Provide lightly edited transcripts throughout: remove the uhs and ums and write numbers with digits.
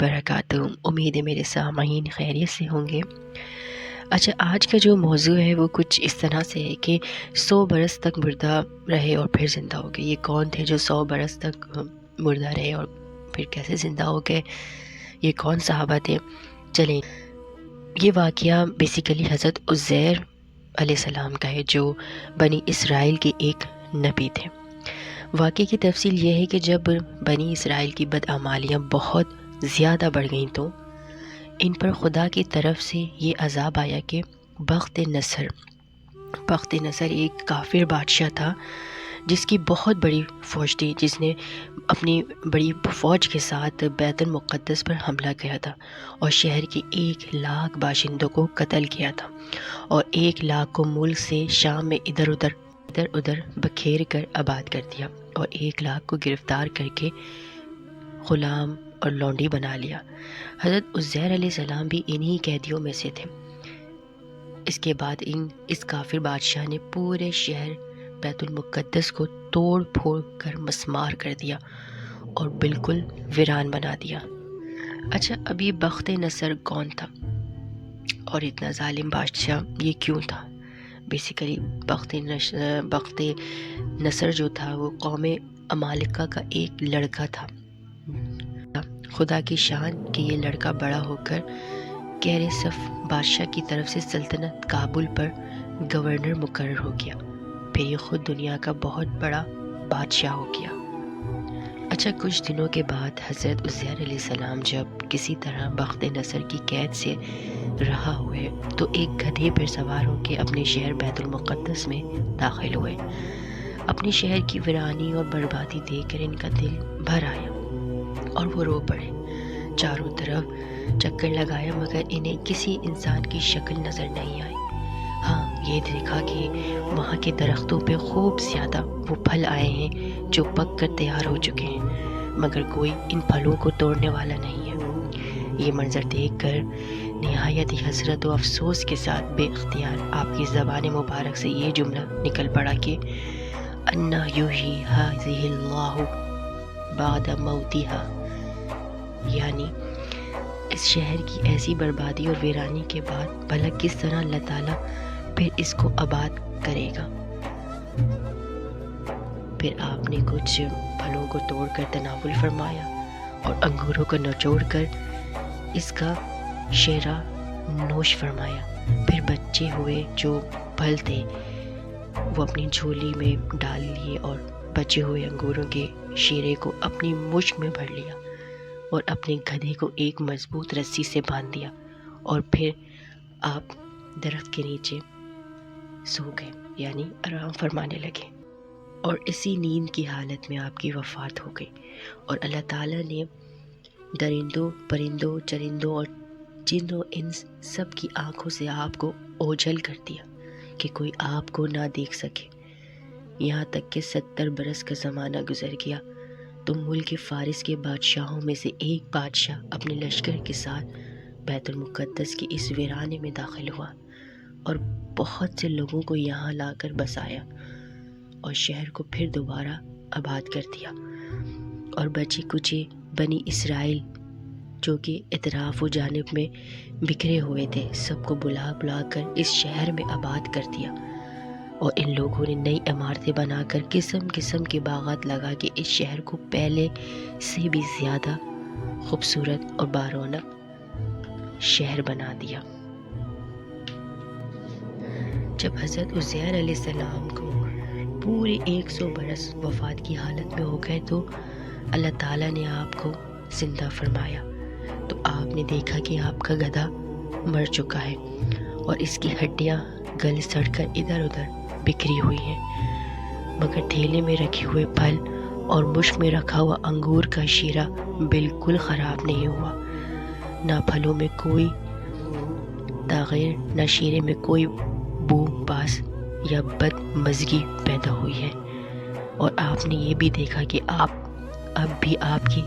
برکاتہ، امید ہے میرے سامعین خیریت سے ہوں گے۔ اچھا، آج کا جو موضوع ہے وہ کچھ اس طرح سے ہے کہ 100 برس تک مردہ رہے اور پھر زندہ ہو گئے۔ یہ کون تھے جو 100 برس تک مردہ رہے اور پھر کیسے زندہ ہو گئے؟ یہ کون صحابہ تھے؟ چلیں، یہ واقعہ بیسیکلی حضرت عزیر علیہ السلام کا ہے، جو بنی اسرائیل کے ایک نبی تھے۔ واقعے کی تفصیل یہ ہے کہ جب بنی اسرائیل کی بدعمالیاں بہت زیادہ بڑھ گئیں تو ان پر خدا کی طرف سے یہ عذاب آیا کہ بخت نصر ایک کافر بادشاہ تھا جس کی بہت بڑی فوج تھی، جس نے اپنی بڑی فوج کے ساتھ بیت المقدس پر حملہ کیا تھا اور شہر کے 1,00,000 باشندوں کو قتل کیا تھا اور 1,00,000 کو ملک سے شام میں ادھر ادھر بکھیر کر آباد کر دیا اور 1,00,000 کو گرفتار کر کے غلام اور لونڈی بنا لیا۔ حضرت عزیر علیہ السلام بھی انہی قیدیوں میں سے تھے۔ اس کے بعد اس کافر بادشاہ نے پورے شہر بیت المقدس کو توڑ پھوڑ کر مسمار کر دیا اور بالکل ویران بنا دیا۔ اچھا، اب یہ بخت نصر کون تھا اور اتنا ظالم بادشاہ یہ کیوں تھا؟ بیسیکلی بخت نصر جو تھا وہ قوم عمالقہ کا ایک لڑکا تھا۔ خدا کی شان کہ یہ لڑکا بڑا ہو کر کہر صف بادشاہ کی طرف سے سلطنت کابل پر گورنر مقرر ہو گیا، پھر یہ خود دنیا کا بہت بڑا بادشاہ ہو گیا۔ اچھا، کچھ دنوں کے بعد حضرت عزیر علیہ السلام جب کسی طرح بخت نصر کی قید سے رہا ہوئے تو ایک گدھے پر سوار ہو کے اپنے شہر بیت المقدس میں داخل ہوئے۔ اپنے شہر کی ویرانی اور بربادی دیکھ کر ان کا دل بھر آیا اور وہ رو پڑے۔ چاروں طرف چکر لگایا مگر انہیں کسی انسان کی شکل نظر نہیں آئی۔ ہاں، یہ دیکھا کہ وہاں کے درختوں پہ خوب زیادہ وہ پھل آئے ہیں جو پک کر تیار ہو چکے ہیں، مگر کوئی ان پھلوں کو توڑنے والا نہیں ہے۔ یہ منظر دیکھ کر نہایت ہی حسرت و افسوس کے ساتھ بے اختیار آپ کی زبان مبارک سے یہ جملہ نکل پڑا کہ انا یحیی ھذہ اللہ بعد موتھا، یعنی اس شہر کی ایسی بربادی اور ویرانی کے بعد بھلا کس طرح اللہ تعالیٰ پھر اس کو آباد کرے گا۔ پھر آپ نے کچھ پھلوں کو توڑ کر تناول فرمایا اور انگوروں کو نچوڑ کر اس کا شیرہ نوش فرمایا۔ پھر بچے ہوئے جو پھل تھے وہ اپنی جھولی میں ڈال لیے اور بچے ہوئے انگوروں کے شیرے کو اپنی مشک میں بھر لیا اور اپنے گدھے کو ایک مضبوط رسی سے باندھ دیا اور پھر آپ درخت کے نیچے سو گئے، یعنی آرام فرمانے لگے، اور اسی نیند کی حالت میں آپ کی وفات ہو گئی۔ اور اللہ تعالیٰ نے درندوں، پرندوں، چرندوں اور جنوں ان سب کی آنکھوں سے آپ کو اوجھل کر دیا کہ کوئی آپ کو نہ دیکھ سکے، یہاں تک کہ 70 برس کا زمانہ گزر گیا تو ملک فارس کے بادشاہوں میں سے ایک بادشاہ اپنے لشکر کے ساتھ بیت المقدس کے اس ویرانے میں داخل ہوا اور بہت سے لوگوں کو یہاں لا کر بسایا اور شہر کو پھر دوبارہ آباد کر دیا، اور بچے کچے بنی اسرائیل جو کہ اطراف و جانب میں بکھرے ہوئے تھے سب کو بلا کر اس شہر میں آباد کر دیا، اور ان لوگوں نے نئی عمارتیں بنا کر قسم قسم کے باغات لگا کے اس شہر کو پہلے سے بھی زیادہ خوبصورت اور بارونق شہر بنا دیا۔ جب حضرت عزیر علیہ السلام کو پورے 100 برس وفات کی حالت میں ہو گئے تو اللہ تعالیٰ نے آپ کو زندہ فرمایا، تو آپ نے دیکھا کہ آپ کا گدھا مر چکا ہے اور اس کی ہڈیاں گل سڑ کر ادھر ادھر بکھری ہوئی ہیں، مگر ٹھیلے میں رکھے ہوئے پھل اور مشک میں رکھا ہوا انگور کا شیرہ بالکل خراب نہیں ہوا، نہ پھلوں میں کوئی تغیر، نہ شیرے میں کوئی بو باس یا بد مزگی پیدا ہوئی ہے۔ اور آپ نے یہ بھی دیکھا کہ اب بھی آپ کی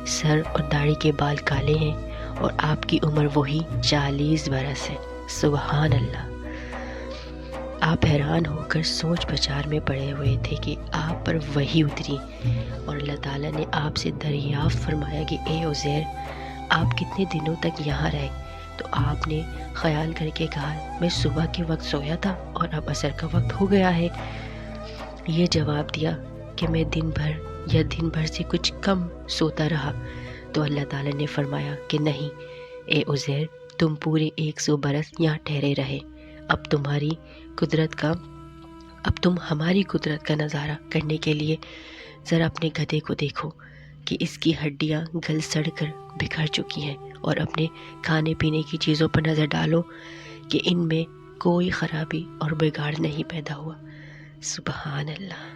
سر اور داڑھی کے بال کالے ہیں اور آپ کی عمر وہی 40 برس ہے۔ سبحان اللہ! آپ حیران ہو کر سوچ بچار میں پڑے ہوئے تھے کہ آپ پر وحی اتری اور اللہ تعالیٰ نے آپ سے دریافت فرمایا کہ اے عزیر، آپ کتنے دنوں تک یہاں رہے؟ تو آپ نے خیال کر کے کہا میں صبح کے وقت سویا تھا اور اب عصر کا وقت ہو گیا ہے۔ یہ جواب دیا کہ میں دن بھر سے کچھ کم سوتا رہا۔ تو اللہ تعالیٰ نے فرمایا کہ نہیں اے عزیر، تم پورے 100 برس یہاں ٹھہرے رہے۔ اب تم ہماری قدرت کا نظارہ کرنے کے لیے ذرا اپنے گدھے کو دیکھو کہ اس کی ہڈیاں گل سڑ کر بکھر چکی ہیں، اور اپنے کھانے پینے کی چیزوں پر نظر ڈالو کہ ان میں کوئی خرابی اور بگاڑ نہیں پیدا ہوا۔ سبحان اللہ۔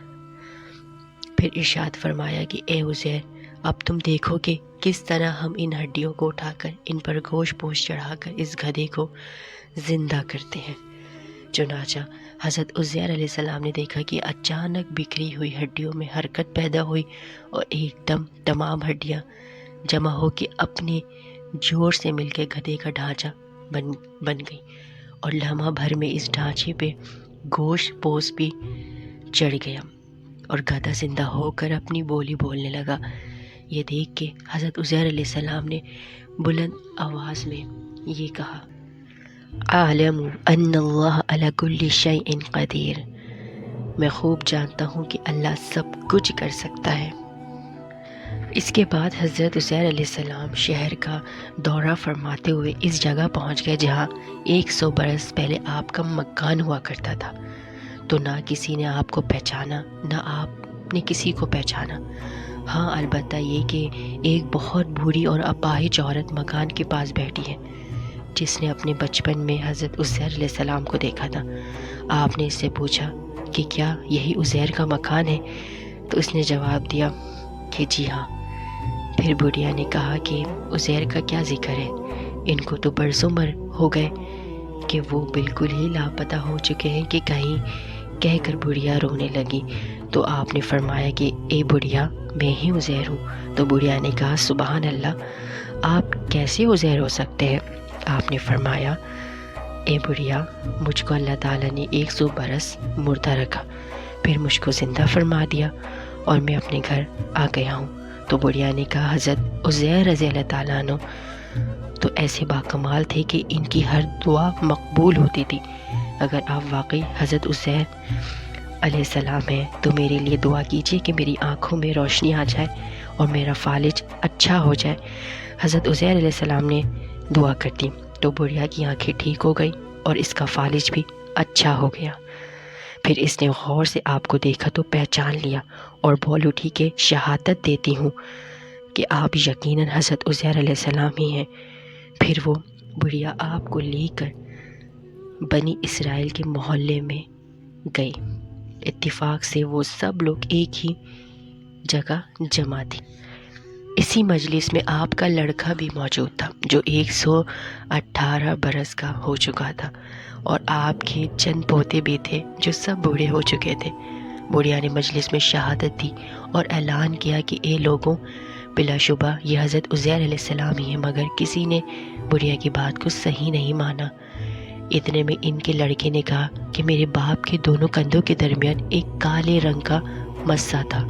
پھر ارشاد فرمایا کہ اے عزیر، اب تم دیکھو کہ کس طرح ہم ان ہڈیوں کو اٹھا کر ان پر گوشت پوش چڑھا کر اس گدھے کو زندہ کرتے ہیں۔ چنانچہ حضرت عزیر علیہ السلام نے دیکھا کہ اچانک بکھری ہوئی ہڈیوں میں حرکت پیدا ہوئی اور ایک دم تمام ہڈیاں جمع ہو کے اپنے جوڑ سے مل کے گدھے کا ڈھانچہ بن گئی، اور لمحہ بھر میں اس ڈھانچے پہ گوشت پوش بھی چڑھ گیا اور گدھا زندہ ہو کر اپنی بولی بولنے لگا۔ یہ دیکھ کے حضرت عزیر علیہ السلام نے بلند آواز میں یہ کہا، اعلم ان اللہ علی کل شیء قدیر، میں خوب جانتا ہوں کہ اللہ سب کچھ کر سکتا ہے۔ اس کے بعد حضرت عزیر علیہ السلام شہر کا دورہ فرماتے ہوئے اس جگہ پہنچ گئے جہاں 100 برس پہلے آپ کا مکان ہوا کرتا تھا۔ تو نہ کسی نے آپ کو پہچانا، نہ آپ نے کسی کو پہچانا۔ ہاں البتہ یہ کہ ایک بہت بوڑھی اور اپاہج عورت مکان کے پاس بیٹھی ہے جس نے اپنے بچپن میں حضرت عزیر علیہ السلام کو دیکھا تھا۔ آپ نے اس سے پوچھا کہ کیا یہی عزیر کا مکان ہے؟ تو اس نے جواب دیا کہ جی ہاں۔ پھر بڑھیا نے کہا کہ عزیر کا کیا ذکر ہے، ان کو تو برسوں بھر ہو گئے کہ وہ بالکل ہی لاپتہ ہو چکے ہیں کہ کہیں، کہہ کر بڑھیا رونے لگی۔ تو آپ نے فرمایا کہ اے بڑھیا، میں ہی عزیر ہوں۔ تو بڑھیا نے کہا سبحان اللہ، آپ کیسے عزیر ہو سکتے ہیں؟ آپ نے فرمایا اے بڑھیا، مجھ کو اللہ تعالیٰ نے 100 برس مردہ رکھا، پھر مجھ کو زندہ فرما دیا اور میں اپنے گھر آ گیا ہوں۔ تو بڑھیا نے کہا حضرت عزیر رضی اللہ تعالیٰ عنہ تو ایسے باکمال تھے کہ ان کی ہر دعا مقبول ہوتی تھی۔ اگر آپ واقعی حضرت عزیر علیہ السلام ہیں تو میرے لیے دعا کیجیے کہ میری آنکھوں میں روشنی آ جائے اور میرا فالج اچھا ہو جائے۔ حضرت عزیر علیہ السلام نے دعا کر دی تو بڑھیا کی آنکھیں ٹھیک ہو گئی اور اس کا فالج بھی اچھا ہو گیا۔ پھر اس نے غور سے آپ کو دیکھا تو پہچان لیا اور بول اٹھی کہ شہادت دیتی ہوں کہ آپ یقیناً حضرت عزیر علیہ السلام ہی ہیں۔ پھر وہ بڑھیا آپ کو لے کر بنی اسرائیل کے محلے میں گئی۔ اتفاق سے وہ سب لوگ ایک ہی جگہ جمع تھے۔ اسی مجلس میں آپ کا لڑکا بھی موجود تھا جو 118 برس کا ہو چکا تھا، اور آپ کے چند پوتے بھی تھے جو سب بوڑھے ہو چکے تھے۔ بڑھیا نے مجلس میں شہادت دی اور اعلان کیا کہ اے لوگوں، بلا شبہ یہ حضرت عزیر علیہ السلام ہی ہیں، مگر کسی نے بڑھیا کی بات کو صحیح نہیں مانا۔ اتنے میں ان کے لڑکے نے کہا کہ میرے باپ کے دونوں کندھوں کے درمیان ایک کالے رنگ کا مسا تھا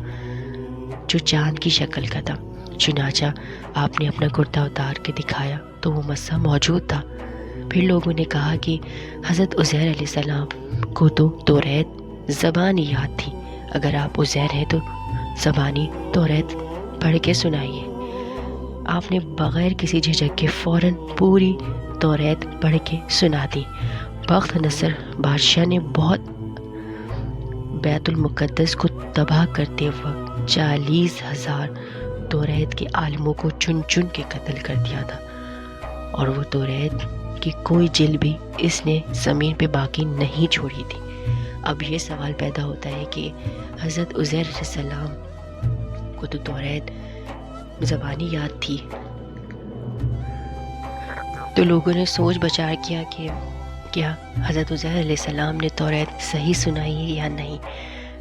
جو چاند کی شکل کا تھا۔ چنانچہ آپ نے اپنا کرتا اتار کے دکھایا تو وہ مسا موجود تھا۔ پھر لوگوں نے کہا کہ حضرت عزیر علیہ السلام کو تو توریت زبانی یاد تھی، اگر آپ عزیر ہیں تو زبانی توریت پڑھ کے سنائیے۔ آپ نے بغیر کسی جھجک کے فوراً پوری توریت پڑھ کے سنا دی۔ بخت نصر بادشاہ نے بہت بیت المقدس کو تباہ کرتے وقت 40,000 توریت کے عالموں کو چن چن کے قتل کر دیا تھا، اور وہ توریت کی کوئی جلد بھی اس نے زمین پہ باقی نہیں چھوڑی تھی۔ اب یہ سوال پیدا ہوتا ہے کہ حضرت عزیر علیہ السلام کو تو توریت زبانی یاد تھی، تو لوگوں نے سوچ بچار کیا کہ کیا حضرت عزیر علیہ السلام نے توریت صحیح سنائی ہے یا نہیں۔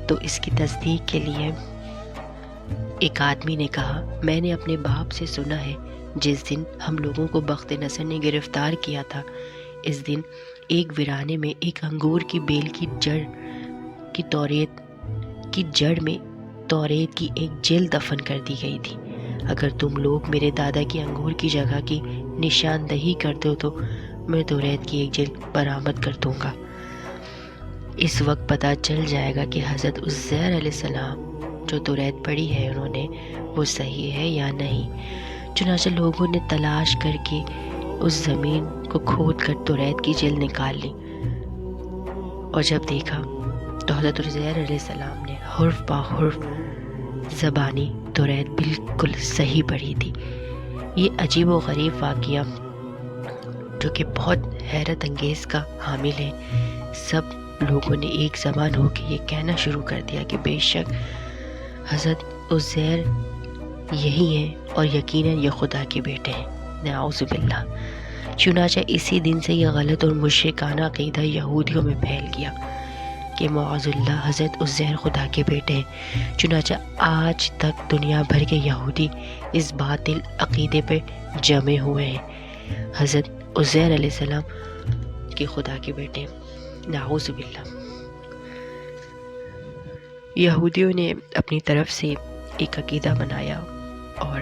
تو اس کی تصدیق کے لیے ایک آدمی نے کہا میں نے اپنے باپ سے سنا ہے جس دن ہم لوگوں کو بخت نصر نے گرفتار کیا تھا، اس دن ایک ویرانے میں ایک انگور کی بیل کی جڑ میں توریت کی ایک جلد دفن کر دی گئی تھی۔ اگر تم لوگ میرے دادا کی انگور کی جگہ کی نشاندہی کرتے ہو تو میں توریت کی ایک جلد برآمد کر دوں گا۔ اس وقت پتہ چل جائے گا کہ حضرت عزیر علیہ السلام جو توریت پڑھی ہے انہوں نے وہ صحیح ہے یا نہیں۔ چنانچہ لوگوں نے تلاش کر کے اس زمین کو کھود کر توریت کی جلد نکال لی، اور جب دیکھا تو حضرت عزیر علیہ السلام نے حرف با حرف زبانی توریت بالکل صحیح پڑھی تھی۔ یہ عجیب و غریب واقعہ جو کہ بہت حیرت انگیز کا حامل ہے، سب لوگوں نے ایک زبان ہو کے یہ کہنا شروع کر دیا کہ بے شک حضرت عزیر یہی ہیں اور یقیناً یہ خدا کے بیٹے ہیں، نعوذ باللہ۔ چنانچہ اسی دن سے یہ غلط اور مشرکانہ عقیدہ یہودیوں میں پھیل گیا کہ معاذ اللہ حضرت عزیر خدا کے بیٹے ہیں۔ چنانچہ آج تک دنیا بھر کے یہودی اس باطل عقیدے پہ جمے ہوئے ہیں، حضرت عزیر علیہ السلام کے خدا کے بیٹے، نعوذ باللہ۔ یہودیوں نے اپنی طرف سے ایک عقیدہ بنایا اور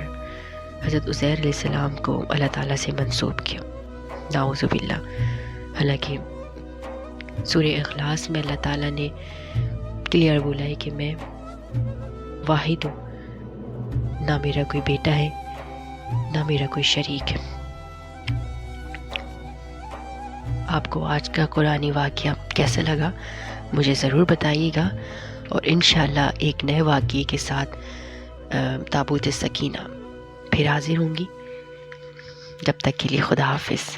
حضرت عزیر علیہ السلام کو اللہ تعالیٰ سے منسوب کیا، نعوذ باللہ۔ حالانکہ سورہ اخلاص میں اللہ تعالیٰ نے کلیئر بولا ہے کہ میں واحد ہوں، نہ میرا کوئی بیٹا ہے نہ میرا کوئی شریک ہے۔ آپ کو آج کا قرآنی واقعہ کیسا لگا مجھے ضرور بتائیے گا، اور انشاءاللہ ایک نئے واقعے کے ساتھ تابوت سکینہ پھر حاضر ہوں گی۔ جب تک کے لیے خدا حافظ۔